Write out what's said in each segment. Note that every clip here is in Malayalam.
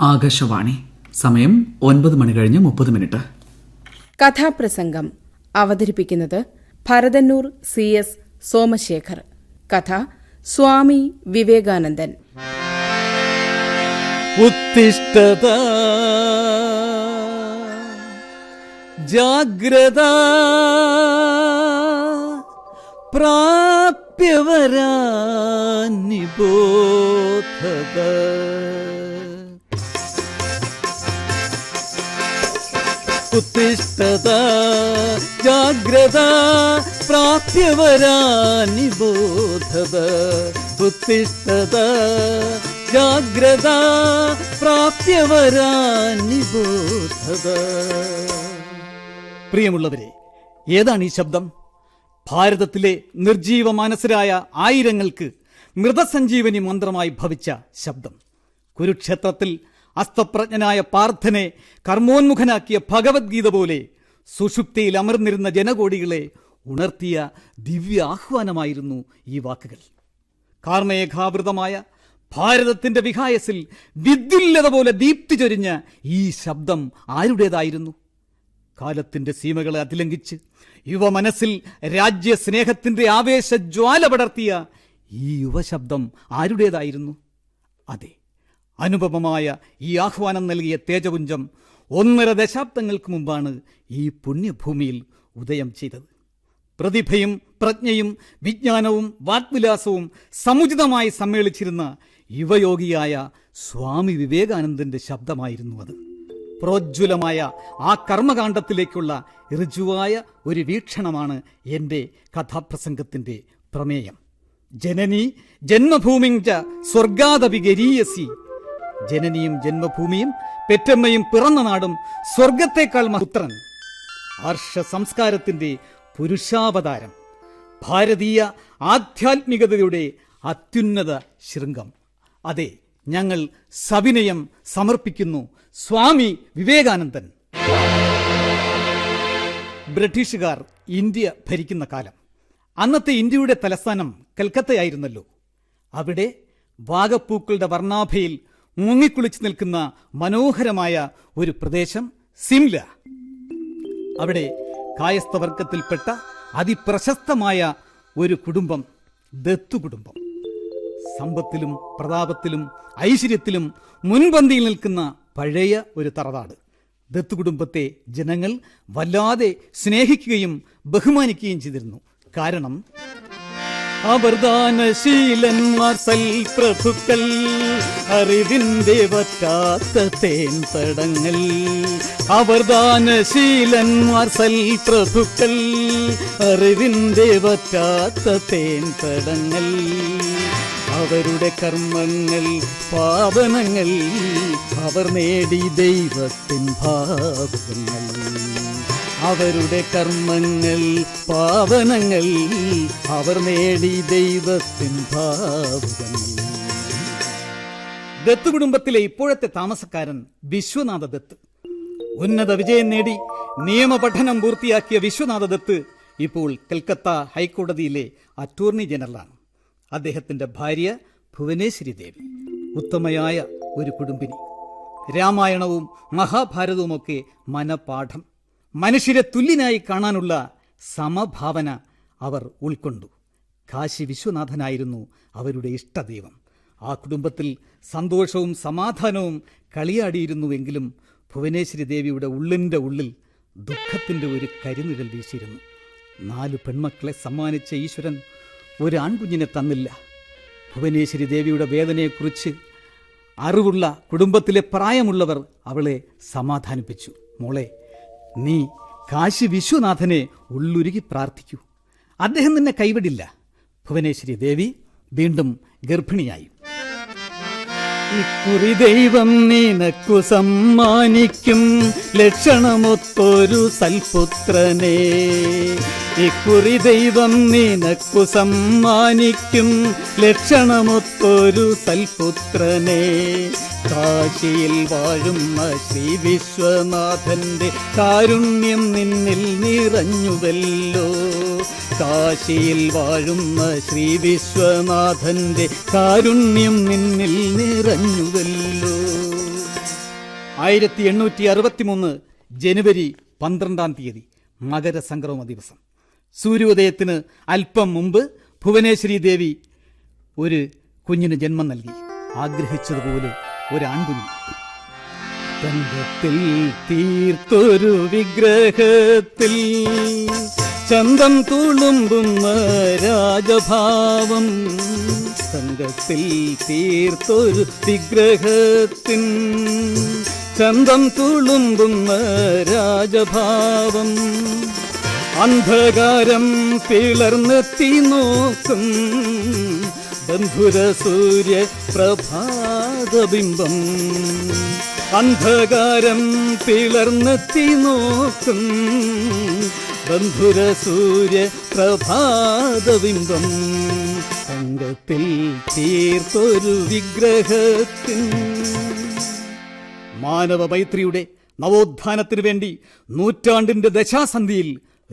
ആകാശവാണി. സമയം 9:30 കഥാപ്രസംഗം അവതരിപ്പിക്കുന്നത് ഭരതന്നൂർ CS സോമശേഖർ. കഥ സ്വാമി വിവേകാനന്ദൻ. ഉത്തിഷ്ഠത ജാഗ്രത പ്രാപ്യവരാ നിബോധത. ഉത്തിഷ്ഠത ജാഗ്രത പ്രാപ്യവരാ നിബോധത. ഉത്തിഷ്ഠത ജാഗ്രത പ്രാപ്യവരാ നിബോധത. പ്രിയമുള്ളവരെ, ഏതാണ് ഈ ശബ്ദം? ഭാരതത്തിലെ നിർജീവ മാനസരായ ആയിരങ്ങൾക്ക് മൃതസഞ്ജീവനി മന്ത്രമായി ഭവിച്ച ശബ്ദം. കുരുക്ഷേത്രത്തിൽ അസ്തപ്രജ്ഞനായ പാർത്ഥനെ കർമ്മോന്മുഖനാക്കിയ ഭഗവത്ഗീത പോലെ സുഷുപ്തിയിൽ അമർന്നിരുന്ന ജനകോടികളെ ഉണർത്തിയ ദിവ്യ ആഹ്വാനമായിരുന്നു ഈ വാക്കുകൾ. കാർമേഘാവൃതമായ ഭാരതത്തിന്റെ വിഹായസിൽ വിദ്യുല്ലത പോലെ ദീപ്തി ചൊരിഞ്ഞ ഈ ശബ്ദം ആരുടേതായിരുന്നു? കാലത്തിന്റെ സീമകളെ അതിലംഘിച്ച് യുവമനസ്സിൽ രാജ്യസ്നേഹത്തിന്റെ ആവേശജ്വാല പടർത്തിയ ഈ യുവശബ്ദം ആരുടേതായിരുന്നു? അതെ, അനുപമമായ ഈ ആഹ്വാനം നൽകിയ തേജപുഞ്ചം 1.5 ദശാബ്ദങ്ങൾക്ക് മുമ്പാണ് ഈ പുണ്യഭൂമിയിൽ ഉദയം ചെയ്തത്. പ്രതിഭയും പ്രജ്ഞയും വിജ്ഞാനവും വാഗ്വിലാസവും സമുചിതമായി സമ്മേളിച്ചിരുന്ന യുവയോഗിയായ സ്വാമി വിവേകാനന്ദന്റെ ശബ്ദമായിരുന്നു അത്. പ്രോജ്വലമായ ആ കർമ്മകാണ്ഡത്തിലേക്കുള്ള ഋജുവായ ഒരു വീക്ഷണമാണ് എൻ്റെ കഥാപ്രസംഗത്തിൻ്റെ പ്രമേയം. ജനനി ജന്മഭൂമിഞ്ച സ്വർഗാദപി ഗരീയസി. ജനനിയും ജന്മഭൂമിയും പെറ്റമ്മയും പിറന്ന നാടും സ്വർഗത്തേക്കാൾ പുത്രൻ. ആർഷ സംസ്കാരത്തിൻ്റെ പുരുഷാവതാരം, ഭാരതീയ ആധ്യാത്മികതയുടെ അത്യുന്നത ശൃംഗം. അതെ, ഞങ്ങൾ സവിനയം സമർപ്പിക്കുന്നു സ്വാമി വിവേകാനന്ദൻ. ബ്രിട്ടീഷുകാർ ഇന്ത്യ ഭരിക്കുന്ന കാലം. അന്നത്തെ ഇന്ത്യയുടെ തലസ്ഥാനം കൽക്കത്തയായിരുന്നല്ലോ. അവിടെ വാഗപ്പൂക്കളുടെ വർണ്ണാഭയിൽ മുങ്ങിക്കുളിച്ചു നിൽക്കുന്ന മനോഹരമായ ഒരു പ്രദേശം സിംല. അവിടെ കായസ്ഥവർഗത്തിൽപ്പെട്ട അതിപ്രശസ്തമായ ഒരു കുടുംബം, ദത്തു കുടുംബം. സമ്പത്തിലും പ്രതാപത്തിലും ഐശ്വര്യത്തിലും മുൻപന്തിയിൽ നിൽക്കുന്ന പഴയ ഒരു തറവാട്. ദത്തു കുടുംബത്തെ ജനങ്ങൾ വല്ലാതെ സ്നേഹിക്കുകയും ബഹുമാനിക്കുകയും ചെയ്തിരുന്നു. കാരണം അവർ ദാനശീലന്മാർ, സൽപ്രഭുക്കൾ, അറിവിന്റെ വറ്റാത്ത തേൻ തടങ്ങൾ. അവർ ദാനശീലന്മാർ, സൽപ്രഭുക്കൾ, അറിവിന്റെ വറ്റാത്ത തേൻ തടങ്ങൾ. അവരുടെ കർമ്മങ്ങൾ പാവനങ്ങൾ, അവർ നേടി ദൈവത്തിൻ ഭാവങ്ങൾ. അവരുടെ കർമ്മങ്ങൾ പാവനങ്ങൾ, അവർ നേടി ദൈവത്തിൻ ഭാവങ്ങൾ. ദത്ത് കുടുംബത്തിലെ ഇപ്പോഴത്തെ താമസക്കാരൻ വിശ്വനാഥ ദത്ത്. ഉന്നത വിജയം നേടി നിയമപഠനം പൂർത്തിയാക്കിയ വിശ്വനാഥ ദത്ത് ഇപ്പോൾ കൽക്കത്ത ഹൈക്കോടതിയിലെ അറ്റോർണി ജനറലാണ്. അദ്ദേഹത്തിൻ്റെ ഭാര്യ ഭുവനേശ്വരി ദേവി ഉത്തമയായ ഒരു കുടുംബിനി. രാമായണവും മഹാഭാരതവുമൊക്കെ മനപാഠം. മനുഷ്യരെ തുല്യനായി കാണാനുള്ള സമഭാവന അവർ ഉൾക്കൊണ്ടു. കാശി വിശ്വനാഥനായിരുന്നു അവരുടെ ഇഷ്ടദൈവം. ആ കുടുംബത്തിൽ സന്തോഷവും സമാധാനവും കളിയാടിയിരുന്നുവെങ്കിലും ഭുവനേശ്വരി ദേവിയുടെ ഉള്ളിൻ്റെ ഉള്ളിൽ ദുഃഖത്തിൻ്റെ ഒരു കരിനിഴൽ വീശിയിരുന്നു. 4 പെൺമക്കളെ സമ്മാനിച്ച ഈശ്വരൻ ഒരു ആൺകുഞ്ഞിനെ തന്നില്ല. ഭുവനേശ്വരി ദേവിയുടെ വേദനയെക്കുറിച്ച് അറിവുള്ള കുടുംബത്തിലെ പ്രായമുള്ളവർ അവളെ സമാധാനിപ്പിച്ചു. മോളെ, നീ കാശി വിശ്വനാഥനെ ഉള്ളുരുകി പ്രാർത്ഥിക്കൂ, അദ്ദേഹം നിന്നെ കൈവിടില്ല. ഭുവനേശ്വരി ദേവി വീണ്ടും ഗർഭിണിയായി. ഇക്കുറി ദൈവം നിനക്കു സമ്മാനിക്കും ലക്ഷണമൊത്തൊരു സൽപുത്രനെ. ഇക്കുറി ദൈവം നിനക്കു സമ്മാനിക്കും ലക്ഷണമൊത്തൊരു സൽപുത്രനെ. കാശിയിൽ വാഴുന്ന ശ്രീ വിശ്വനാഥന്റെ കാരുണ്യം നിന്നിൽ നിറഞ്ഞുവല്ലോ. കാശിയിൽ വാഴുന്ന ശ്രീ വിശ്വനാഥന്റെ കാരുണ്യം നിന്നിൽ നിറഞ്ഞുവല്ലോ. 1863 ജനുവരി 12-ാം തീയതി മകരസംക്രമ ദിവസം. സൂര്യോദയത്തിന് അല്പം മുമ്പ് ഭുവനേശ്വരി ദേവി ഒരു കുഞ്ഞിന് ജന്മം നൽകി. ആഗ്രഹിച്ചതുപോലെ ഒരു ആൺകുഞ്ഞ്. തങ്കത്തിൽ തീർത്തൊരു വിഗ്രഹത്തിൽ ചന്തം തുളുമ്പുന്ന രാജഭാവം. തങ്കത്തിൽ തീർത്തൊരു വിഗ്രഹത്തിൻ ചന്തം തുളുമ്പുന്ന രാജഭാവം. അന്ധകാരം പിളർന്നെത്തി നോക്കും ബന്ധുര സൂര്യ പ്രഭാതബിംബം. അന്ധകാരം പിളർന്നെത്തി നോക്കും ബന്ധുര സൂര്യ പ്രഭാതബിംബം. തങ്കത്തിൽ തീർത്തൊരു വിഗ്രഹത്തിൻ. മാനവ മൈത്രിയുടെ നവോത്ഥാനത്തിനു വേണ്ടി നൂറ്റാണ്ടിന്റെ ദശാസന്ധിയിൽ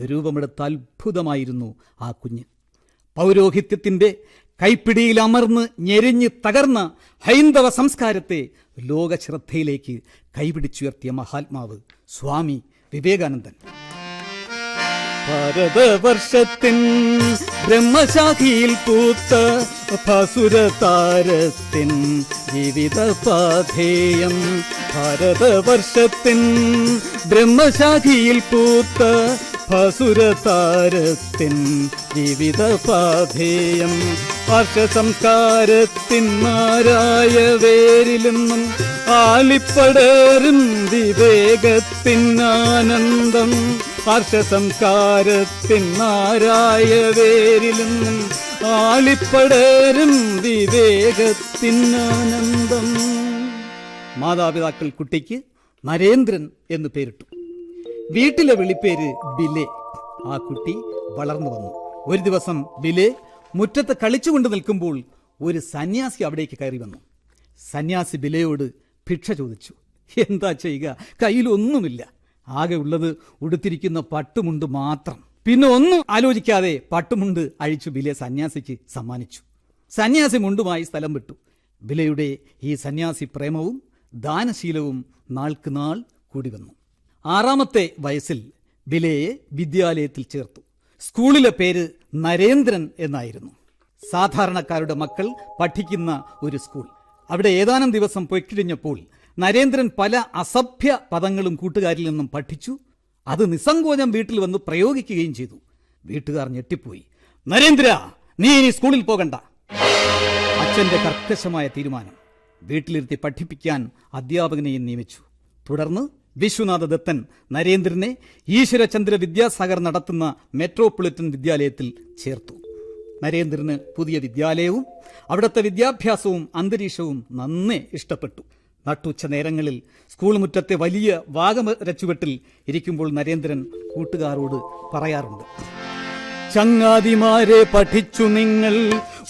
രൂപമെടുത്ത അത്ഭുതമായിരുന്നു ആ കുഞ്ഞ്. പൗരോഹിത്യത്തിന്റെ കൈപ്പിടിയിൽ അമർന്ന് ഞെരിഞ്ഞ് തകർന്ന ഹൈന്ദവ സംസ്കാരത്തെ ലോകശ്രദ്ധയിലേക്ക് കൈപിടിച്ചുയർത്തിയ മഹാത്മാവ് സ്വാമി വിവേകാനന്ദൻ. ഭാരതവർഷത്തിൻ ബ്രഹ്മശാഖിയിൽ പൂത്ത ഭാസുരതാരത്തിൻ ജീവിതപാധേയം. ഭാരതവർഷത്തിൻ ബ്രഹ്മശാഖിയിൽ പൂത്ത ഭാസുരതാരത്തിൻ ജീവിതപാധേയം. ഹർഷസംസ്കാരത്തിൻ നാരായ വേരിലെന്നും ആളിപ്പടരും വിവേകത്തിൻ ആനന്ദം. ഹർഷസംസ്കാരത്തിൻ നാരായ വേരിലെന്നും ആളിപ്പടരും വിവേകത്തിൻ ആനന്ദം. മാതാപിതാക്കൾ കുട്ടിക്ക് നരേന്ദ്രൻ എന്ന് പേരിട്ടു. വീട്ടിലെ വിളിപ്പേര് ബിലെ. ആ കുട്ടി വളർന്നു വന്നു. ഒരു ദിവസം ബിലെ മുറ്റത്ത് കളിച്ചുകൊണ്ട് നിൽക്കുമ്പോൾ ഒരു സന്യാസി അവിടേക്ക് കയറി വന്നു. സന്യാസി ബിലയോട് ഭിക്ഷ ചോദിച്ചു. എന്താ ചെയ്യുക, കയ്യിലൊന്നുമില്ല. ആകെ ഉള്ളത് ഉടുത്തിരിക്കുന്ന പട്ടുമുണ്ട് മാത്രം. പിന്നെ ഒന്നും ആലോചിക്കാതെ പട്ടുമുണ്ട് അഴിച്ചു ബിലെ സന്യാസിക്ക് സമ്മാനിച്ചു. സന്യാസി മുണ്ടുമായി സ്ഥലം വിട്ടു. ബിലയുടെ ഈ സന്യാസി പ്രേമവും ദാനശീലവും നാൾക്ക് നാൾ കൂടി വന്നു. 6-ാമത്തെ വയസ്സിൽ ബിലയെ വിദ്യാലയത്തിൽ ചേർത്തു. സ്കൂളിലെ പേര് നരേന്ദ്രൻ എന്നായിരുന്നു. സാധാരണക്കാരുടെ മക്കൾ പഠിക്കുന്ന ഒരു സ്കൂൾ. അവിടെ ഏതാനും ദിവസം പൊയ്ക്കിഴിഞ്ഞപ്പോൾ നരേന്ദ്രൻ പല അസഭ്യ പദങ്ങളും കൂട്ടുകാരിൽ നിന്നും പഠിച്ചു. അത് നിസ്സങ്കോചം വീട്ടിൽ വന്ന് പ്രയോഗിക്കുകയും ചെയ്തു. വീട്ടുകാർ ഞെട്ടിപ്പോയി. നരേന്ദ്ര, നീ ഇനി സ്കൂളിൽ പോകണ്ട. അച്ഛന്റെ കർക്കശമായ തീരുമാനം. വീട്ടിലിരുത്തി പഠിപ്പിക്കാൻ അധ്യാപകനെയും നിയമിച്ചു. തുടർന്ന് വിശ്വനാഥ ദത്തൻ നരേന്ദ്രനെ ഈശ്വരചന്ദ്ര വിദ്യാസാഗർ നടത്തുന്ന മെട്രോപൊളിറ്റൻ വിദ്യാലയത്തിൽ ചേർത്തു. നരേന്ദ്രന് പുതിയ വിദ്യാലയവും അവിടുത്തെ വിദ്യാഭ്യാസവും അന്തരീക്ഷവും നന്നേ ഇഷ്ടപ്പെട്ടു. നട്ടുച്ച നേരങ്ങളിൽ സ്കൂൾ മുറ്റത്തെ വലിയ വാഗമരച്ചുവെട്ടിൽ ഇരിക്കുമ്പോൾ നരേന്ദ്രൻ കൂട്ടുകാരോട് പറയാറുണ്ട്: ചങ്ങാതിമാരെ, പഠിച്ചു നിങ്ങൾ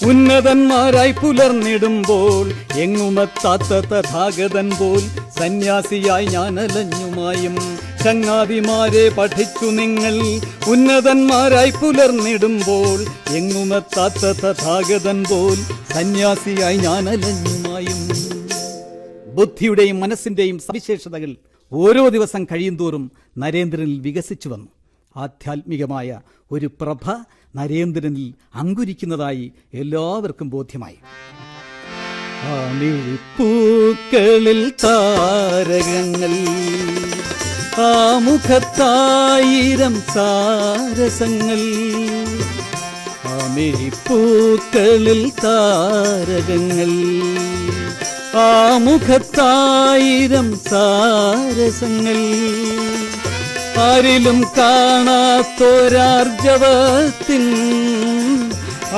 ഉന്നതന്മാരായി പുലർന്നിടുമ്പോൾ എങ്ങുമെത്താത്ത തഥാഗതൻ പോൽ സന്യാസിയായി ഞാൻ അലഞ്ഞുമായും. ചങ്ങാതിമാരെ, പഠിച്ചു നിങ്ങൾ ഉന്നതന്മാരായി പുലർന്നിടുമ്പോൾ എങ്ങുമെത്താത്ത തഥാഗതൻ പോൽ സന്യാസിയായി ഞാൻ അലഞ്ഞുമായും. ബുദ്ധിയുടെയും മനസ്സിന്റെയും സവിശേഷതകൾ ഓരോ ദിവസം കഴിയുന്തോറും നരേന്ദ്രനിൽ വികസിച്ചു വന്നു. ആധ്യാത്മികമായ ഒരു പ്രഭ നരേന്ദ്രനിൽ അങ്കുരിക്കുന്നതായി എല്ലാവർക്കും ബോധ്യമായി. പൂക്കളിൽ താരകങ്ങൾ, ആമുഖത്തായിരം സാരസങ്ങൾ. പൂക്കളിൽ താരകങ്ങൾ, ആമുഖത്തായിരം സാരസങ്ങൾ. ആരിലും കാണാത്തൊരാർജവത്തിൻ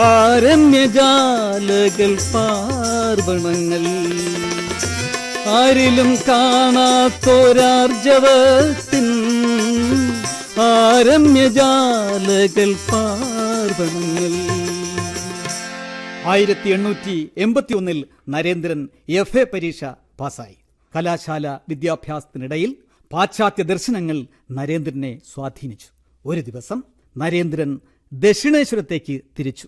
ആരമ്യജാലകൾ പാർവണങ്ങൾ. ആരിലും കാണാത്തൊരാർജവത്തിൻ ആരമ്യജാലകൾ പാർവണങ്ങൾ. 1881 നരേന്ദ്രൻ FA പരീക്ഷ പാസായി. കലാശാല വിദ്യാഭ്യാസത്തിനിടയിൽ പാശ്ചാത്യ ദർശനങ്ങൾ നരേന്ദ്രനെ സ്വാധീനിച്ചു. ഒരു ദിവസം നരേന്ദ്രൻ ദക്ഷിണേശ്വരത്തേക്ക് തിരിച്ചു.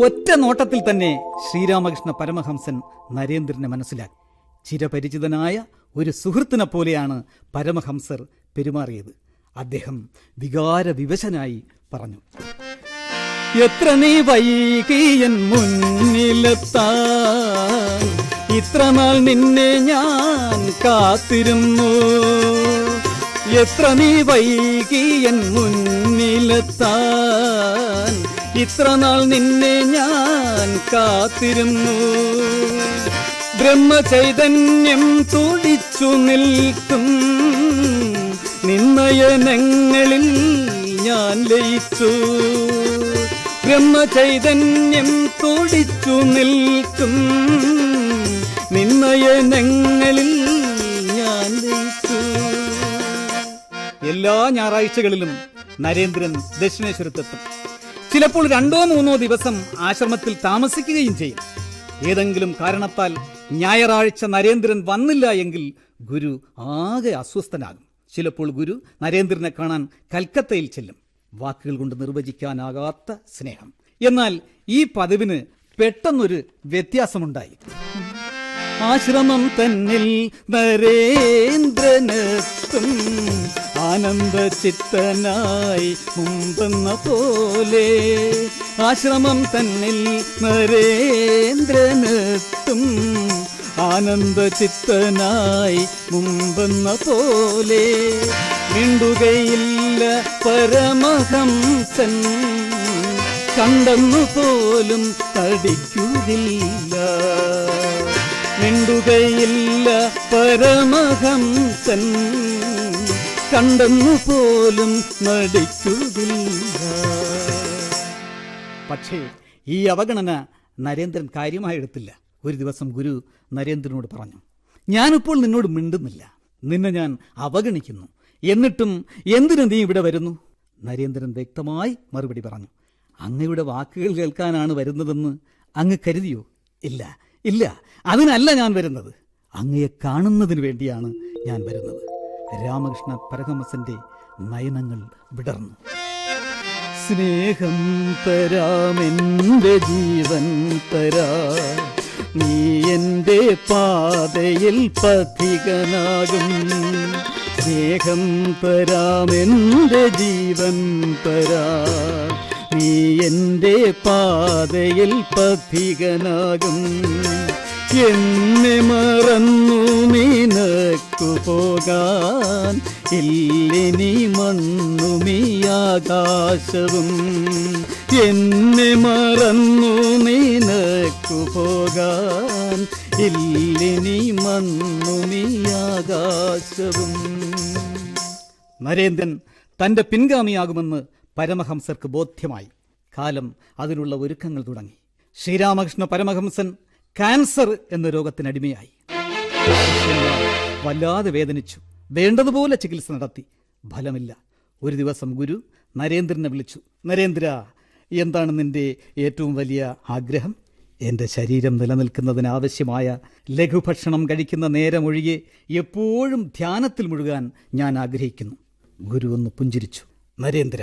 ഒറ്റ നോട്ടത്തിൽ തന്നെ ശ്രീരാമകൃഷ്ണ പരമഹംസൻ നരേന്ദ്രനെ മനസ്സിലാക്കി. ചിരപരിചിതനായ ഒരു സുഹൃത്തിനെ പോലെയാണ് പരമഹംസർ പെരുമാറിയത്. അദ്ദേഹം വികാരവിവശനായി പറഞ്ഞു, എത്ര നീ വൈകിയൻ മുന്നിലെത്താൻ, ഇത്ര നാൾ നിന്നെ ഞാൻ കാത്തിരുന്നു. എത്ര നീ വൈകിയൻ മുന്നിലെത്താൻ, ഇത്ര നാൾ നിന്നെ ഞാൻ കാത്തിരുന്നു. ബ്രഹ്മചൈതന്യം തുടിച്ചു നിൽക്കും നിന്നയനങ്ങളിൽ ഞാൻ ലയിച്ചു. ബ്രഹ്മചൈതന്യം തുടിച്ചു നിൽക്കും നിന്നയനങ്ങളിൽ ഞാൻ ലയിച്ചു. എല്ലാ ഞായറാഴ്ചകളിലും നരേന്ദ്രൻ ദക്ഷിണേശ്വരത്തെത്തും. ചിലപ്പോൾ 2-3 ദിവസം ആശ്രമത്തിൽ താമസിക്കുകയും ചെയ്യും. ഏതെങ്കിലും കാരണത്താൽ ഞായറാഴ്ച നരേന്ദ്രൻ വന്നില്ല എങ്കിൽ ഗുരു ആകെ അസ്വസ്ഥനാകും. ചിലപ്പോൾ ഗുരു നരേന്ദ്രനെ കാണാൻ കൽക്കത്തയിൽ ചെല്ലും. വാക്കുകൾ കൊണ്ട് നിർവചിക്കാനാകാത്ത സ്നേഹം. എന്നാൽ ഈ പതിവിന് പെട്ടെന്നൊരു വ്യത്യാസമുണ്ടായി. ആശ്രമം തന്നിൽ നരേന്ദ്രനെത്തും ആനന്ദചിത്തനായി മുമ്പെന്ന പോലെ. ആശ്രമം തന്നിൽ നരേന്ദ്രനെത്തും ആനന്ദചിത്തനായി മുമ്പെന്ന പോലെ. മിണ്ടുകയില്ല പരമഹംസൻ, കണ്ടെന്നു പോലും തടിക്കുകില്ല. മിണ്ടുകയില്ല പരമഹംസൻ, കണ്ടെന്നു പോലും നടിക്കുകില്ല. പക്ഷേ ഈ അവഗണന നരേന്ദ്രൻ കാര്യമായി എടുത്തില്ല. ഒരു ദിവസം ഗുരു നരേന്ദ്രനോട് പറഞ്ഞു, ഞാനിപ്പോൾ നിന്നോട് മിണ്ടുന്നില്ല, നിന്നെ ഞാൻ അവഗണിക്കുന്നു. എന്നിട്ടും എന്തിനു നീ ഇവിടെ വരുന്നു? നരേന്ദ്രൻ വ്യക്തമായി മറുപടി പറഞ്ഞു, അങ്ങയുടെ വാക്കുകൾ കേൾക്കാനാണ് വരുന്നതെന്ന് അങ്ങ് കരുതിയോ? ഇല്ല ഇല്ല, അതിനല്ല ഞാൻ വരുന്നത്. അങ്ങയെ കാണുന്നതിന് വേണ്ടിയാണ് ഞാൻ വരുന്നത്. രാമകൃഷ്ണ പരമഹംസന്റെ നയനങ്ങൾ വിടർന്നു. സ്നേഹം തരാമെന്റെ ജീവൻ തരാ, നീ എന്റെ പാതയിൽ പഥികനാകും. സ്നേഹം തരാമെന്റെ ജീവൻ തരാ, നീ എന്റെ പാതയിൽ പഥികനാകും. എന്നെ മറന്നു നിനക്കു പോകാൻ ഇല്ലിനി മണ്ണുമീ ആകാശവും. എന്നെ മറന്നു നിനക്കു പോകാൻ ഇല്ലിനി മണ്ണുമീ ആകാശവും. നരേന്ദ്രൻ തന്റെ പിൻഗാമിയാകുമെന്ന് പരമഹംസർക്ക് ബോധ്യമായി. കാലം അതിനുള്ള ഒരുക്കങ്ങൾ തുടങ്ങി. ശ്രീരാമകൃഷ്ണ പരമഹംസൻ ക്യാൻസർ എന്ന രോഗത്തിനടിമയായി. വല്ലാതെ വേദനിച്ചു. വേണ്ടതുപോലെ ചികിത്സ നടത്തി. ഫലമില്ല. ഒരു ദിവസം ഗുരു നരേന്ദ്രനെ വിളിച്ചു. നരേന്ദ്ര, എന്താണ് നിന്റെ ഏറ്റവും വലിയ ആഗ്രഹം? എൻ്റെ ശരീരം നിലനിൽക്കുന്നതിന് ആവശ്യമായ ലഘുഭക്ഷണം കഴിക്കുന്ന നേരമൊഴികെ എപ്പോഴും ധ്യാനത്തിൽ മുഴുകാൻ ഞാൻ ആഗ്രഹിക്കുന്നു. ഗുരു ഒന്ന് പുഞ്ചിരിച്ചു. നരേന്ദ്ര,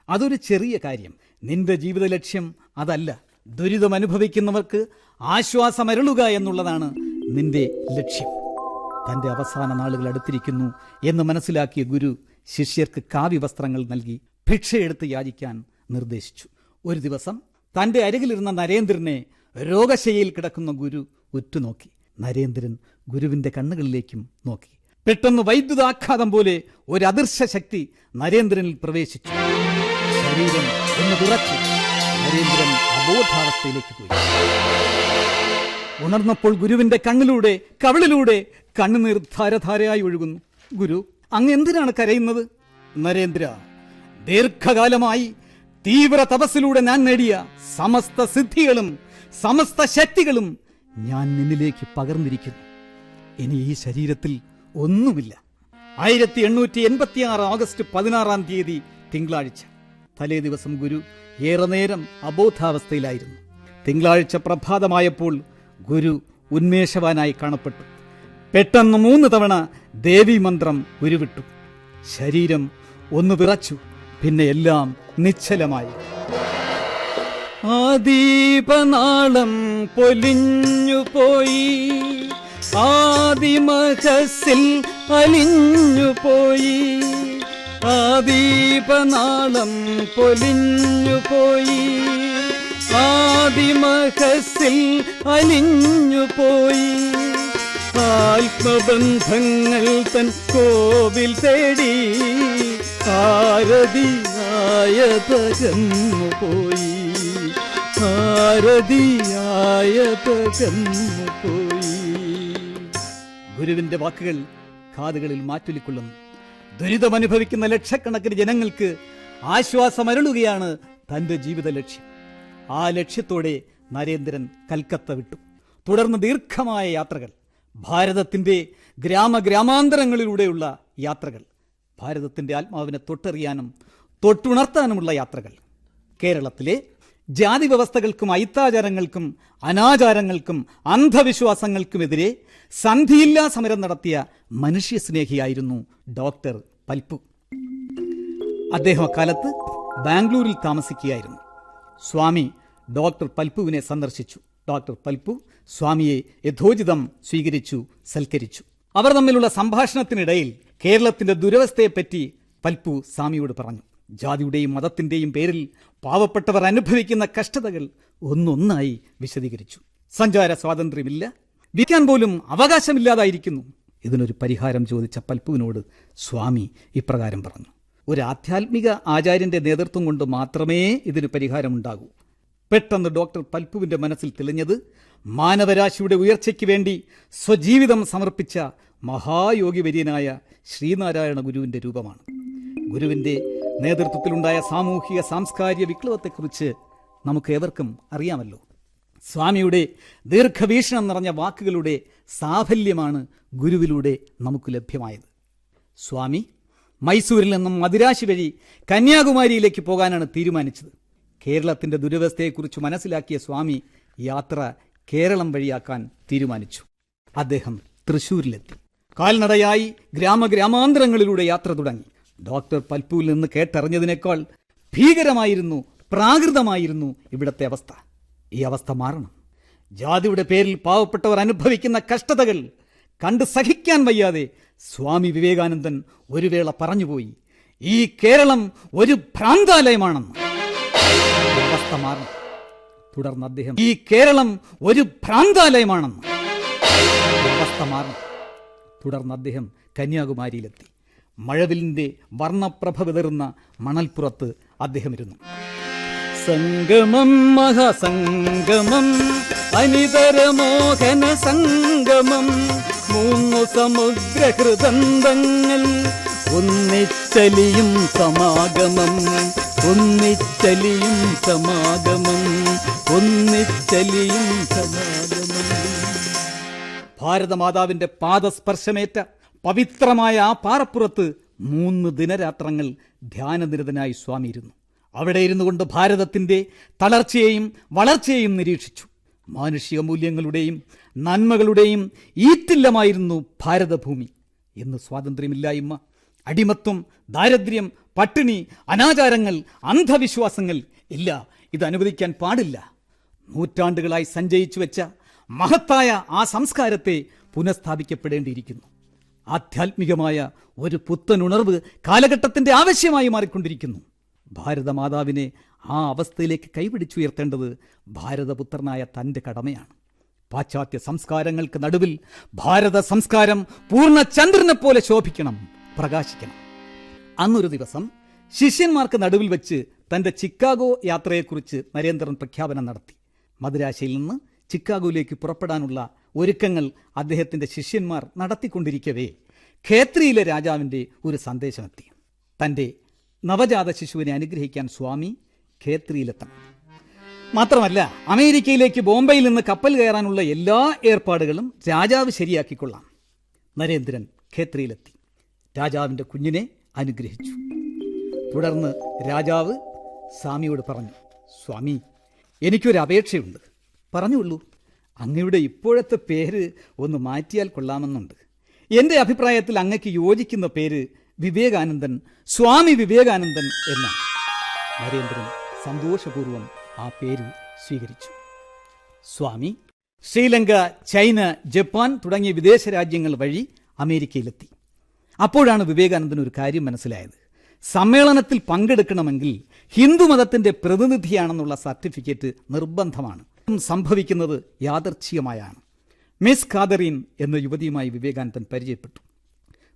അതൊരു ചെറിയ കാര്യം. നിന്റെ ജീവിത ലക്ഷ്യം അതല്ല. ദുരിതം അനുഭവിക്കുന്നവർക്ക് ആശ്വാസമരുളുക എന്നുള്ളതാണ് നിന്റെ ലക്ഷ്യം. തന്റെ അവസാന നാളുകൾ അടുത്തിരിക്കുന്നു എന്ന് മനസ്സിലാക്കിയ ഗുരു ശിഷ്യർക്ക് കാവ്യവസ്ത്രങ്ങൾ നൽകി ഭിക്ഷയെടുത്ത് യാചിക്കാൻ നിർദ്ദേശിച്ചു. ഒരു ദിവസം തന്റെ അരികിലിരുന്ന നരേന്ദ്രനെ രോഗശയ്യയിൽ കിടക്കുന്ന ഗുരു ഉറ്റുനോക്കി. നരേന്ദ്രൻ ഗുരുവിന്റെ കണ്ണുകളിലേക്കും നോക്കി. പെട്ടെന്ന് വൈദ്യുതാഘാതം പോലെ ഒരു അദൃശ്യ ശക്തി നരേന്ദ്രനിൽ പ്രവേശിച്ചു. ശരീരം ഒന്ന് വിറച്ചു. നരേന്ദ്രൻ അബോധാവസ്ഥയിലേക്ക് പോയി. ഉണർന്നപ്പോൾ ഗുരുവിന്റെ കണ്ണിലൂടെ കവിളിലൂടെ കണ്ണുനീർ ധാരധാരയായി ഒഴുകുന്നു. ഗുരു, അങ്ങ് എന്തിനാണ് കരയുന്നത്? നരേന്ദ്ര, ദീർഘകാലമായി തീവ്ര തപസ്സിലൂടെ ഞാൻ നേടിയ സമസ്ത സിദ്ധികളും സമസ്ത ശക്തികളും ഞാൻ നിന്നിലേക്ക് പകർന്നിരിക്കുന്നു. ഇനി ഈ ശരീരത്തിൽ ഒന്നുമില്ല. 1886 ഓഗസ്റ്റ് 16 തിങ്കളാഴ്ച. തലേ ദിവസം ഗുരു ഏറെ നേരം അബോധാവസ്ഥയിലായിരുന്നു. തിങ്കളാഴ്ച പ്രഭാതമായപ്പോൾ ഗുരു ഉന്മേഷവാനായി കാണപ്പെട്ടു. പെട്ടെന്ന് 3 തവണ ദേവീ മന്ത്രം ഉരുവിട്ടു. ശരീരം ഒന്ന് വിറച്ചു. പിന്നെ എല്ലാം നിശ്ചലമായി. ആ ദീപനാളം പൊലിഞ്ഞുപോയി, ആദിമഹസിൽ അലിഞ്ഞുപോയി, ആദീപനാളം പൊലിഞ്ഞുപോയി. ആദിമഹസിൽ അലിഞ്ഞുപോയി, ആത്മബന്ധങ്ങൾ തൻ കോവിൽ തേടി ആരതിയായ തകന്നുപോയി, ആരതിയായ തകന്നുപോയി. ഗുരുവിന്റെ വാക്കുകൾ കാതുകളിൽ മാറ്റൊലിക്കൊള്ളുന്നു. ദുരിതമനുഭവിക്കുന്ന ലക്ഷക്കണക്കിന് ജനങ്ങൾക്ക് ആശ്വാസമരുളുകയാണ് തന്റെ ജീവിത ലക്ഷ്യം. ആ ലക്ഷ്യത്തോടെ നരേന്ദ്രൻ കൽക്കത്ത വിട്ടു. തുടർന്ന് ദീർഘമായ യാത്രകൾ, ഭാരതത്തിന്റെ ഗ്രാമാന്തരങ്ങളിലൂടെയുള്ള യാത്രകൾ, ഭാരതത്തിന്റെ ആത്മാവിനെ തൊട്ടറിയാനും തൊട്ടുണർത്താനുമുള്ള യാത്രകൾ. കേരളത്തിലെ ജാതി വ്യവസ്ഥകൾക്കും ഐത്താചാരങ്ങൾക്കും അനാചാരങ്ങൾക്കും അന്ധവിശ്വാസങ്ങൾക്കുമെതിരെ സന്ധിയില്ലാ സമരം നടത്തിയ മനുഷ്യസ്നേഹിയായിരുന്നു ഡോക്ടർ പൽപ്പു. അദ്ദേഹം അക്കാലത്ത് ബാംഗ്ലൂരിൽ താമസിക്കുകയായിരുന്നു. സ്വാമി ഡോക്ടർ പൽപ്പുവിനെ സന്ദർശിച്ചു. ഡോക്ടർ പൽപ്പു സ്വാമിയെ യഥോചിതം സ്വീകരിച്ചു, സൽക്കരിച്ചു. അവർ തമ്മിലുള്ള സംഭാഷണത്തിനിടയിൽ കേരളത്തിന്റെ ദുരവസ്ഥയെപ്പറ്റി പൽപ്പു സ്വാമിയോട് പറഞ്ഞു. ജാതിയുടെയും മതത്തിന്റെയും പേരിൽ പാവപ്പെട്ടവർ അനുഭവിക്കുന്ന കഷ്ടതകൾ ഒന്നൊന്നായി വിശദീകരിച്ചു. സഞ്ചാര സ്വാതന്ത്ര്യമില്ല, വിൽക്കാൻ പോലും അവകാശമില്ലാതായിരിക്കുന്നു. ഇതിനൊരു പരിഹാരം ചോദിച്ച പൽപ്പുവിനോട് സ്വാമി ഇപ്രകാരം പറഞ്ഞു: ഒരു ആധ്യാത്മിക ആചാര്യന്റെ നേതൃത്വം കൊണ്ട് മാത്രമേ ഇതിന് പരിഹാരമുണ്ടാകൂ. പെട്ടെന്ന് ഡോക്ടർ പൽപ്പുവിന്റെ മനസ്സിൽ തെളിഞ്ഞത് മാനവരാശിയുടെ ഉയർച്ചയ്ക്ക് വേണ്ടി സ്വജീവിതം സമർപ്പിച്ച മഹായോഗിവര്യനായ ശ്രീനാരായണ ഗുരുവിന്റെ രൂപമാണ്. ഗുരുവിന്റെ നേതൃത്വത്തിലുണ്ടായ സാമൂഹിക സാംസ്കാരിക വിപ്ലവത്തെക്കുറിച്ച് നമുക്ക് ഏവർക്കും അറിയാമല്ലോ. സ്വാമിയുടെ ദീർഘവീക്ഷണം നിറഞ്ഞ വാക്കുകളുടെ സാഫല്യമാണ് ഗുരുവിലൂടെ നമുക്ക് ലഭ്യമായത്. സ്വാമി മൈസൂരിൽ നിന്നും മദിരാശി വഴി കന്യാകുമാരിയിലേക്ക് പോകാനാണ് തീരുമാനിച്ചത്. കേരളത്തിന്റെ ദുരവസ്ഥയെക്കുറിച്ച് മനസ്സിലാക്കിയ സ്വാമി യാത്ര കേരളം വഴിയാക്കാൻ തീരുമാനിച്ചു. അദ്ദേഹം തൃശ്ശൂരിലെത്തി. കാൽനടയായി ഗ്രാമാന്തരങ്ങളിലൂടെ യാത്ര തുടങ്ങി. ഡോക്ടർ പൽപ്പുവിൽ നിന്ന് കേട്ടറിഞ്ഞതിനേക്കാൾ ഭീകരമായിരുന്നു, പ്രാകൃതമായിരുന്നു ഇവിടത്തെ അവസ്ഥ. ഈ അവസ്ഥ മാറണം. ജാതിയുടെ പേരിൽ പാവപ്പെട്ടവർ അനുഭവിക്കുന്ന കഷ്ടതകൾ കണ്ട് സഹിക്കാൻ വയ്യാതെ സ്വാമി വിവേകാനന്ദൻ ഒരു വേള പറഞ്ഞുപോയി, ഈ കേരളം ഒരു ഭ്രാന്താലയമാണെന്ന്. അവസ്ഥ മാറണം. തുടർന്ന് അദ്ദേഹം ഈ കേരളം ഒരു ഭ്രാന്താലയമാണെന്ന്. അവസ്ഥ മാറണം. തുടർന്ന് അദ്ദേഹം കന്യാകുമാരിയിലെത്തി. മഴവിലിന്റെ വർണ്ണപ്രഭ വിതറുന്ന മണൽപ്പുറത്ത് അദ്ദേഹം ഇരുന്നു. സംഗമം മഹാസംഗമം അനിതരമോഹന സംഗമം, മൂന്നു സമുദ്രഹൃദന്തങ്ങൾ ഒന്നിച്ചലിയും സമാഗമം, ഒന്നിച്ചലിയും സമാഗമം, ഒന്നിച്ചലിയും സമാഗമം. ഭാരതമാതാവിന്റെ പാദസ്പർശമേറ്റ പവിത്രമായ ആ പാറപ്പുറത്ത് 3 ദിനരാത്രങ്ങൾ ധ്യാനനിരതനായി സ്വാമി ഇരുന്നു. അവിടെ ഇരുന്നു കൊണ്ട് ഭാരതത്തിന്റെ തളർച്ചയെയും വളർച്ചയെയും നിരീക്ഷിച്ചു. മാനുഷിക മൂല്യങ്ങളുടെയും നന്മകളുടെയും ഈറ്റില്ലമായിരുന്നു ഭാരതഭൂമി. ഇന്ന് സ്വാതന്ത്ര്യമില്ലായ്മ, അടിമത്വം, ദാരിദ്ര്യം, പട്ടിണി, അനാചാരങ്ങൾ, അന്ധവിശ്വാസങ്ങൾ ഇല്ല. ഇത് അനുവദിക്കാൻ പാടില്ല. നൂറ്റാണ്ടുകളായി സഞ്ചയിച്ചു വെച്ച മഹത്തായ ആ സംസ്കാരത്തെ പുനഃസ്ഥാപിക്കപ്പെടേണ്ടിയിരിക്കുന്നു. ആധ്യാത്മികമായ ഒരു പുത്തനുണർവ് കാലഘട്ടത്തിന്റെ ആവശ്യമായി മാറിക്കൊണ്ടിരിക്കുന്നു. ഭാരതമാതാവിനെ ആ അവസ്ഥയിലേക്ക് കൈപിടിച്ചുയർത്തേണ്ടത് ഭാരതപുത്രനായ തൻ്റെ കടമയാണ്. പാശ്ചാത്യ സംസ്കാരങ്ങൾക്ക് നടുവിൽ ഭാരത സംസ്കാരം പൂർണ്ണ ചന്ദ്രനെ പോലെ ശോഭിക്കണം, പ്രകാശിക്കണം. അന്നൊരു ദിവസം ശിഷ്യന്മാർക്ക് നടുവിൽ വെച്ച് തൻ്റെ ചിക്കാഗോ യാത്രയെക്കുറിച്ച് നരേന്ദ്രൻ പ്രഖ്യാപനം നടത്തി. മദിരാശിയിൽ നിന്ന് ചിക്കാഗോയിലേക്ക് പുറപ്പെടാനുള്ള ഒരുക്കങ്ങൾ അദ്ദേഹത്തിൻ്റെ ശിഷ്യന്മാർ നടത്തിക്കൊണ്ടിരിക്കവേ ഖേത്രിയിലെ രാജാവിൻ്റെ ഒരു സന്ദേശമെത്തി. തൻ്റെ നവജാത ശിശുവിനെ അനുഗ്രഹിക്കാൻ സ്വാമി ഖേത്രിയിലെത്തണം. മാത്രമല്ല, അമേരിക്കയിലേക്ക് ബോംബെയിൽ നിന്ന് കപ്പൽ കയറാനുള്ള എല്ലാ ഏർപ്പാടുകളും രാജാവ് ശരിയാക്കിക്കൊള്ളാം. നരേന്ദ്രൻ ഖേത്രിയിലെത്തി. രാജാവിൻ്റെ കുഞ്ഞിനെ അനുഗ്രഹിച്ചു. തുടർന്ന് രാജാവ് സ്വാമിയോട് പറഞ്ഞു, സ്വാമി, എനിക്കൊരു അപേക്ഷയുണ്ട്. പറഞ്ഞുള്ളൂ. അങ്ങയുടെ ഇപ്പോഴത്തെ പേര് ഒന്ന് മാറ്റിയാൽ കൊള്ളാമെന്നുണ്ട്. എൻ്റെ അഭിപ്രായത്തിൽ അങ്ങക്ക് യോജിക്കുന്ന പേര് വിവേകാനന്ദൻ, സ്വാമി വിവേകാനന്ദൻ എന്നാണ്. നരേന്ദ്രൻ സന്തോഷപൂർവ്വം ആ പേര് സ്വീകരിച്ചു. സ്വാമി ശ്രീലങ്ക, ചൈന, ജപ്പാൻ തുടങ്ങിയ വിദേശ രാജ്യങ്ങൾ വഴി അമേരിക്കയിലെത്തി. അപ്പോഴാണ് വിവേകാനന്ദന് ഒരു കാര്യം മനസ്സിലായത്. സമ്മേളനത്തിൽ പങ്കെടുക്കണമെങ്കിൽ ഹിന്ദുമതത്തിന്റെ പ്രതിനിധിയാണെന്നുള്ള സർട്ടിഫിക്കറ്റ് നിർബന്ധമാണ്. സംഭവിക്കുന്നത് യാദർച്ഛികമായാണ്. മിസ് കാതറീൻ എന്ന യുവതിയുമായി വിവേകാനന്ദൻ പരിചയപ്പെട്ടു.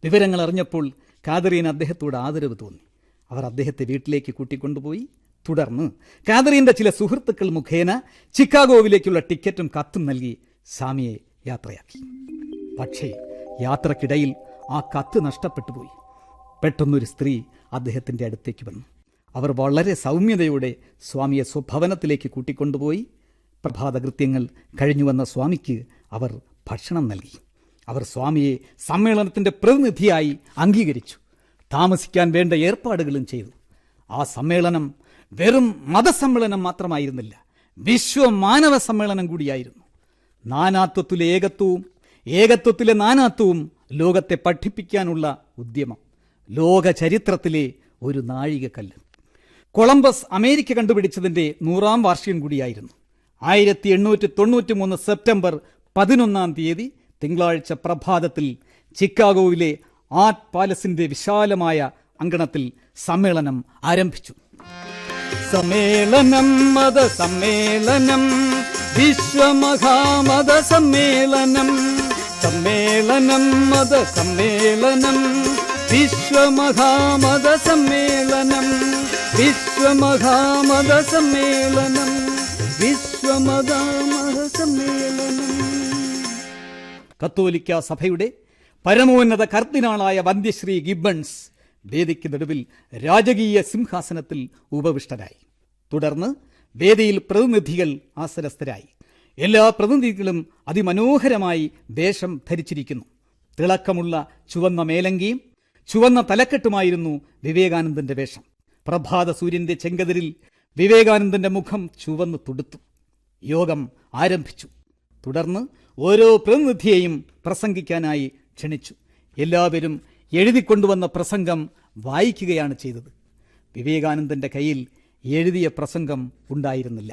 വിവരങ്ങൾ അറിഞ്ഞപ്പോൾ കാതറീൻ അദ്ദേഹത്തോട് ആദരവ് തോന്നി. അവർ അദ്ദേഹത്തെ വീട്ടിലേക്ക് കൂട്ടിക്കൊണ്ടുപോയി. തുടർന്ന് കാതറീന്റെ ചില സുഹൃത്തുക്കൾ മുഖേന ചിക്കാഗോവിലേക്കുള്ള ടിക്കറ്റും കത്തും നൽകി സ്വാമിയെ യാത്രയാക്കി. പക്ഷേ യാത്രക്കിടയിൽ ആ കത്ത് നഷ്ടപ്പെട്ടു പോയി. പെട്ടെന്നൊരു സ്ത്രീ അദ്ദേഹത്തിൻ്റെ അടുത്തേക്ക് വന്നു. അവർ വളരെ സൗമ്യതയോടെ സ്വാമിയെ സ്വഭവനത്തിലേക്ക് കൂട്ടിക്കൊണ്ടുപോയി. പ്രഭാതകൃത്യങ്ങൾ കഴിഞ്ഞു വന്ന സ്വാമിക്ക് അവർ ഭക്ഷണം നൽകി. അവർ സ്വാമിയെ സമ്മേളനത്തിൻ്റെ പ്രതിനിധിയായി അംഗീകരിച്ചു. താമസിക്കാൻ വേണ്ട ഏർപ്പാടുകളും ചെയ്തു. ആ സമ്മേളനം വെറും മതസമ്മേളനം മാത്രമായിരുന്നില്ല, വിശ്വമാനവ സമ്മേളനം കൂടിയായിരുന്നു. നാനാത്വത്തിലെ ഏകത്വവും ഏകത്വത്തിലെ നാനാത്വവും ലോകത്തെ പഠിപ്പിക്കാനുള്ള ഉദ്യമം, ലോക ചരിത്രത്തിലെ ഒരു നാഴികക്കല്ല്. കൊളംബസ് അമേരിക്ക കണ്ടുപിടിച്ചതിൻ്റെ 100ാം വാർഷികം കൂടിയായിരുന്നു. 1893 സെപ്റ്റംബർ 11 തിങ്കളാഴ്ച പ്രഭാതത്തിൽ ചിക്കാഗോവിലെ ആർട്ട് പാലസിന്റെ വിശാലമായ അങ്കണത്തിൽ സമ്മേളനം ആരംഭിച്ചു. സമ്മേളനം മതസമ്മേളനം, വിശ്വമഹാമത സമ്മേളനം. സമ്മേളനം മതസമ്മേളനം, വിശ്വമഹാമത സമ്മേളനം. വിശ്വമഹാമത സമ്മേളനം, വിശ്വമഹാമത സമ്മേളനം. കത്തോലിക്ക സഭയുടെ പരമോന്നത കർദിനാളായ വന്ധ്യശ്രീ ഗിബ്ബൺസ് വേദിക്ക് നടുവിൽ രാജകീയ സിംഹാസനത്തിൽ ഉപവിഷ്ടരായി. തുടർന്ന് വേദിയിൽ പ്രതിനിധികൾ ആസനസ്ഥരായി. എല്ലാ പ്രതിനിധികളും അതിമനോഹരമായി വേഷം ധരിച്ചിരിക്കുന്നു. തിളക്കമുള്ള ചുവന്ന മേലങ്കിയും ചുവന്ന തലക്കെട്ടുമായിരുന്നു വിവേകാനന്ദന്റെ വേഷം. പ്രഭാത സൂര്യന്റെ ചെങ്കതിരിൽ വിവേകാനന്ദന്റെ മുഖം ചുവന്നു തുടുത്തു. യോഗം ആരംഭിച്ചു. തുടർന്ന് ഓരോ പ്രതിനിധിയെയും പ്രസംഗിക്കാനായി ക്ഷണിച്ചു. എല്ലാവരും എഴുതിക്കൊണ്ടുവന്ന പ്രസംഗം വായിക്കുകയാണ് ചെയ്തത്. വിവേകാനന്ദന്റെ കയ്യിൽ എഴുതിയ പ്രസംഗം ഉണ്ടായിരുന്നില്ല.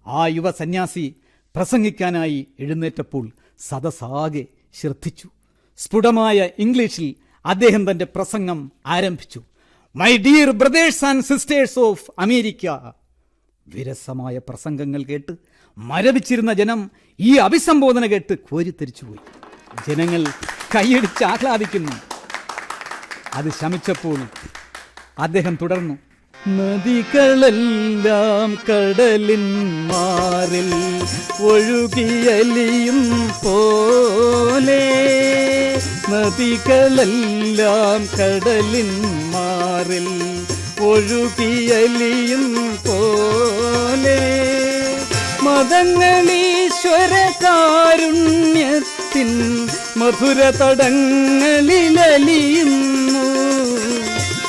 ആ യുവ സന്യാസി പ്രസംഗിക്കാനായി എഴുന്നേറ്റപ്പോൾ സദസ്സാകെ ശ്രദ്ധിച്ചു. സ്ഫുടമായ ഇംഗ്ലീഷിൽ അദ്ദേഹം തന്റെ പ്രസംഗം ആരംഭിച്ചു. My dear brothers and sisters of America. വിരസമായ പ്രസംഗങ്ങൾ കേട്ട് മരവിച്ചിരുന്ന ജനം ഈ അഭിസംബോധന കേട്ട് കോരിത്തെരിച്ചുപോയി. ജനങ്ങൾ കൈയടിച്ച് ആഹ്ലാദിക്കുന്നു. അത് ശമിച്ചപ്പോൾ അദ്ദേഹം തുടർന്നു. നദികളെല്ലാം കടലിൻ മാറിൽ ഒഴുകിയലിയും പോലെ. നദികളെല്ലാം കടലിൻ മാറിൽ ഒഴുകിയലിയും പോലെ. മതങ്ങളീശ്വര കാരുണ്യത്തിൻ മധുര തടങ്ങളിലലിയുന്നു,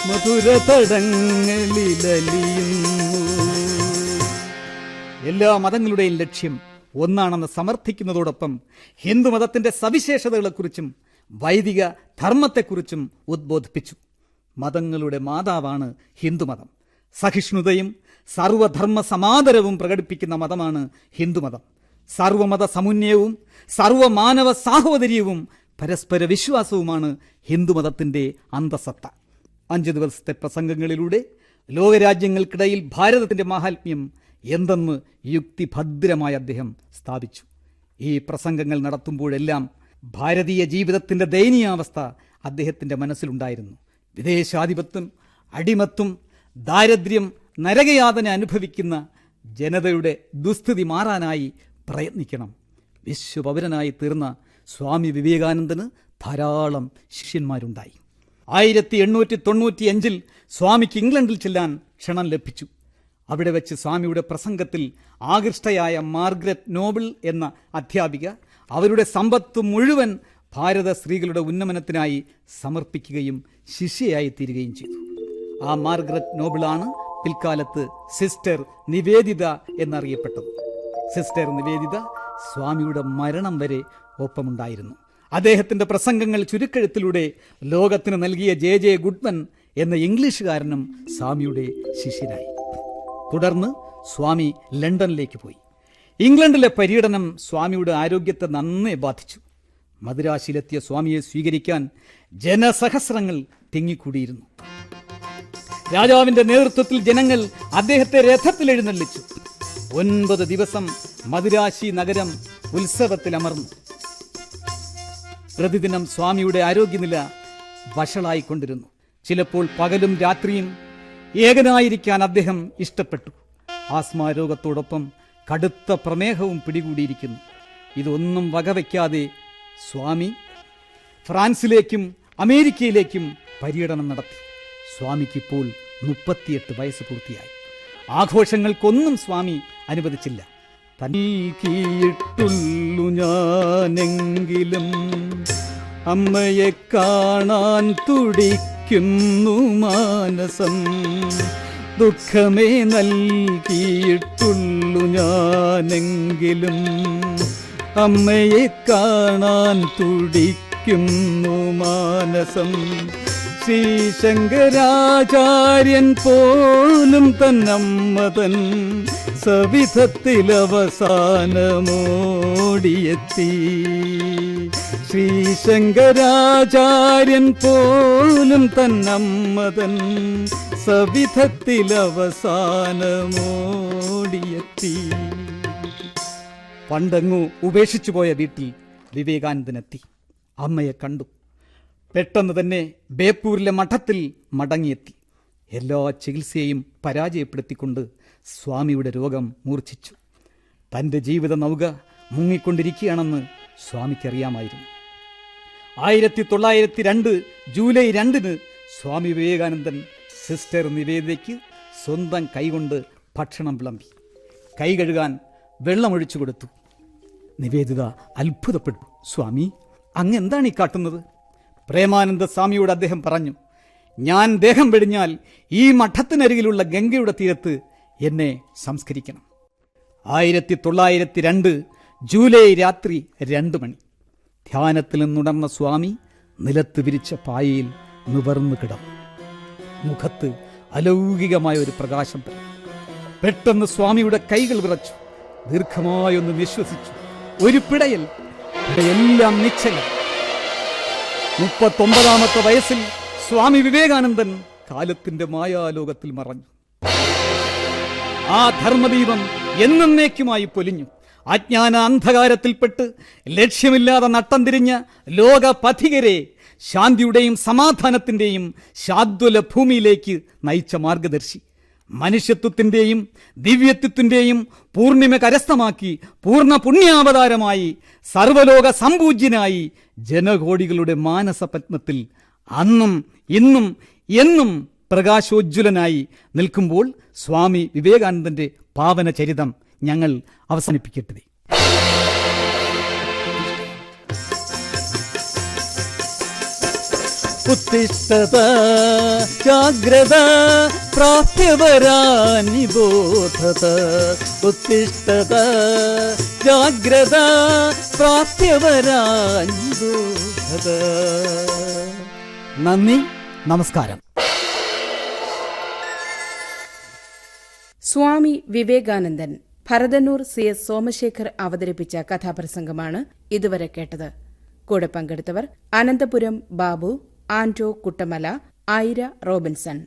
മധുര തടങ്ങളിലലിയുന്നു. എല്ലാ മതങ്ങളുടെയും ലക്ഷ്യം ഒന്നാണെന്ന് സമർത്ഥിക്കുന്നതോടൊപ്പം ഹിന്ദുമതത്തിന്റെ സവിശേഷതകളെക്കുറിച്ചും വൈദിക ധർമ്മത്തെക്കുറിച്ചും ഉദ്ബോധിപ്പിച്ചു. മതങ്ങളുടെ മാതാവാണ് ഹിന്ദുമതം. സഹിഷ്ണുതയും സർവധർമ്മ സമാദരവും പ്രകടിപ്പിക്കുന്ന മതമാണ് ഹിന്ദുമതം. സർവമത സമന്വയവും സർവമാനവ സാഹോദര്യവും പരസ്പര വിശ്വാസവുമാണ് ഹിന്ദുമതത്തിന്റെ അന്തസത്ത. 5 ദിവസത്തെ പ്രസംഗങ്ങളിലൂടെ ലോകരാജ്യങ്ങൾക്കിടയിൽ ഭാരതത്തിന്റെ മാഹാത്മ്യം എന്തെന്ന് യുക്തിഭദ്രമായി അദ്ദേഹം സ്ഥാപിച്ചു. ഈ പ്രസംഗങ്ങൾ നടത്തുമ്പോഴെല്ലാം ഭാരതീയ ജീവിതത്തിന്റെ ദയനീയാവസ്ഥ അദ്ദേഹത്തിന്റെ മനസ്സിലുണ്ടായിരുന്നു. വിദേശാധിപത്യം, അടിമത്വം, ദാരിദ്ര്യം, നരകയാതന അനുഭവിക്കുന്ന ജനതയുടെ ദുസ്ഥിതി മാറാനായി പ്രയത്നിക്കണം. വിശ്വപൗരനായി തീർന്ന സ്വാമി വിവേകാനന്ദന് ധാരാളം ശിഷ്യന്മാരുണ്ടായി. 1895 സ്വാമിക്ക് ഇംഗ്ലണ്ടിൽ ചെല്ലാൻ ക്ഷണം ലഭിച്ചു. അവിടെ വെച്ച് സ്വാമിയുടെ പ്രസംഗത്തിൽ ആകൃഷ്ടയായ മാർഗ്രറ്റ് നോബിൾ എന്ന അധ്യാപിക അവരുടെ സമ്പത്ത് മുഴുവൻ ഭാരത സ്ത്രീകളുടെ ഉന്നമനത്തിനായി സമർപ്പിക്കുകയും ശിഷ്യയായി തീരുകയും ചെയ്തു. ആ മാർഗ്രറ്റ് നോബിളാണ് പിൽക്കാലത്ത് സിസ്റ്റർ നിവേദിത എന്നറിയപ്പെട്ടത്. സിസ്റ്റർ നിവേദിത സ്വാമിയുടെ മരണം വരെ ഒപ്പമുണ്ടായിരുന്നു. അദ്ദേഹത്തിന്റെ പ്രസംഗങ്ങൾ ചുരുക്കെഴുത്തിലൂടെ ലോകത്തിന് നൽകിയ J.J. ഗുഡ്മൻ എന്ന ഇംഗ്ലണ്ടിലെ പര്യടനം സ്വാമിയുടെ ആരോഗ്യത്തെ നന്നേ ബാധിച്ചു. മദുരാശിയിലെത്തിയ സ്വാമിയെ സ്വീകരിക്കാൻ ജനസഹസ്രങ്ങൾ തിങ്ങിക്കൂടിയിരുന്നു. രാജാവിന്റെ നേതൃത്വത്തിൽ ജനങ്ങൾ അദ്ദേഹത്തെ രഥത്തിൽ എഴുന്നള്ളിച്ചു. 9 ദിവസം മദുരാശി നഗരം ഉത്സവത്തിലമർന്നു. പ്രതിദിനം സ്വാമിയുടെ ആരോഗ്യനില വഷളായിക്കൊണ്ടിരുന്നു. ചിലപ്പോൾ പകലും രാത്രിയും ഏകനായിരിക്കാൻ അദ്ദേഹം ഇഷ്ടപ്പെട്ടു. ആസ്മാരോഗത്തോടൊപ്പം കടുത്ത പ്രമേഹവും പിടികൂടിയിരിക്കുന്നു. ഇതൊന്നും വകവയ്ക്കാതെ സ്വാമി ഫ്രാൻസിലേക്കും അമേരിക്കയിലേക്കും പര്യടനം നടത്തി. സ്വാമിക്കിപ്പോൾ 38 വയസ്സ് പൂർത്തിയായി. ആഘോഷങ്ങൾക്കൊന്നും സ്വാമി അനുവദിച്ചില്ല. തനിക്കിയിട്ടുള്ളു ഞാനെങ്കിലും അമ്മയെ കാണാൻ തുടിക്കുന്നു മാനസം. ദുഃഖമേ നൽകിയിട്ടുള്ളു ഞാനെങ്കിലും അമ്മയെ കാണാൻ തുടിക്കുന്നു മാനസം. ശ്രീശങ്കരാചാര്യൻ പോലും തന്നമ്മതൻ സവിധത്തിലവസാനമോടിയെത്തി. ശ്രീശങ്കരാചാര്യൻ പോലും തന്നമ്മതൻ സവിധത്തിലവസാനമോടിയെത്തി. പണ്ടങ്ങു ഉപേക്ഷിച്ചുപോയ വീട്ടിൽ വിവേകാനന്ദനെത്തി. അമ്മയെ കണ്ടു. പെട്ടെന്ന് തന്നെ ബേപ്പൂരിലെ മഠത്തിൽ മടങ്ങിയെത്തി. എല്ലാ ചികിത്സയെയും പരാജയപ്പെടുത്തിക്കൊണ്ട് സ്വാമിയുടെ രോഗം മൂർച്ഛിച്ചു. തൻ്റെ ജീവിത നൗക മുങ്ങിക്കൊണ്ടിരിക്കുകയാണെന്ന് സ്വാമിക്കറിയാമായിരുന്നു. 1902 ജൂലൈ 2 സ്വാമി വിവേകാനന്ദൻ സിസ്റ്റർ നിവേദിതയ്ക്ക് സ്വന്തം കൈകൊണ്ട് ഭക്ഷണം വിളമ്പി. കൈ കഴുകാൻ വെള്ളമൊഴിച്ചു കൊടുത്തു. നിവേദിത അത്ഭുതപ്പെട്ടു. സ്വാമി, അങ്ങ് എന്താണ് ഈ കാട്ടുന്നത്? പ്രേമാനന്ദ സ്വാമിയോട് അദ്ദേഹം പറഞ്ഞു, ഞാൻ ദേഹം വെടിഞ്ഞാൽ ഈ മഠത്തിനരികിലുള്ള ഗംഗയുടെ തീരത്ത് എന്നെ സംസ്കരിക്കണം. 1902 ജൂലൈ രാത്രി 2 മണി. ധ്യാനത്തിൽ നിന്നുണർന്ന സ്വാമി നിലത്ത് വിരിച്ച പായയിൽ നിവർന്നു കിടന്നു. മുഖത്ത് അലൗകികമായ ഒരു പ്രകാശം പരന്നു. പെട്ടെന്ന് സ്വാമിയുടെ കൈകൾ വിറച്ചു. ദീർഘമായൊന്ന് നിശ്വസിച്ചു. ഒരു പിടയൽ, എല്ലാം നിശ്ചലം. 39ാമത്തെ വയസ്സിൽ സ്വാമി വിവേകാനന്ദൻ കാലത്തിന്റെ മായാലോകത്തിൽ മറഞ്ഞു. ആ ധർമ്മദീപം എന്നേക്കുമായി പൊലിഞ്ഞു. അജ്ഞാന അന്ധകാരത്തിൽപ്പെട്ട് ലക്ഷ്യമില്ലാതെ നട്ടം തിരിഞ്ഞ ലോകപഥികരെ ശാന്തിയുടെയും സമാധാനത്തിന്റെയും ശാദ്വല ഭൂമിയിലേക്ക് നയിച്ച മാർഗദർശി, മനുഷ്യത്വത്തിന്റെയും ദിവ്യത്വത്തിന്റെയും പൂർണിമ കരസ്ഥമാക്കി പൂർണ്ണ പുണ്യാവതാരമായി സർവലോക സമ്പൂജ്യനായി ജനകോടികളുടെ മാനസപത്മത്തിൽ അന്നും ഇന്നും എന്നും പ്രകാശോജ്വലനായി നിൽക്കുമ്പോൾ സ്വാമി വിവേകാനന്ദന്റെ പാവന ചരിതം ഞങ്ങൾ അവസാനിപ്പിക്കട്ടെ. ഉത്തിഷ്ഠത ജാഗ്രത പ്രാപ്യവരാനിബോധത. ഉത്തിഷ്ഠത ജാഗ്രത പ്രാപ്യവരാനിബോധത. നന്ദി, നമസ്കാരം. സ്വാമി വിവേകാനന്ദൻ ഭരതന്നൂർ CS സോമശേഖർ അവതരിപ്പിച്ച കഥാപ്രസംഗമാണ് ഇതുവരെ കേട്ടത്. കൂടെ പങ്കെടുത്തവർ അനന്തപുരം ബാബു, ആന്റോ കുട്ടമല, ഐര റോബിൻസൺ.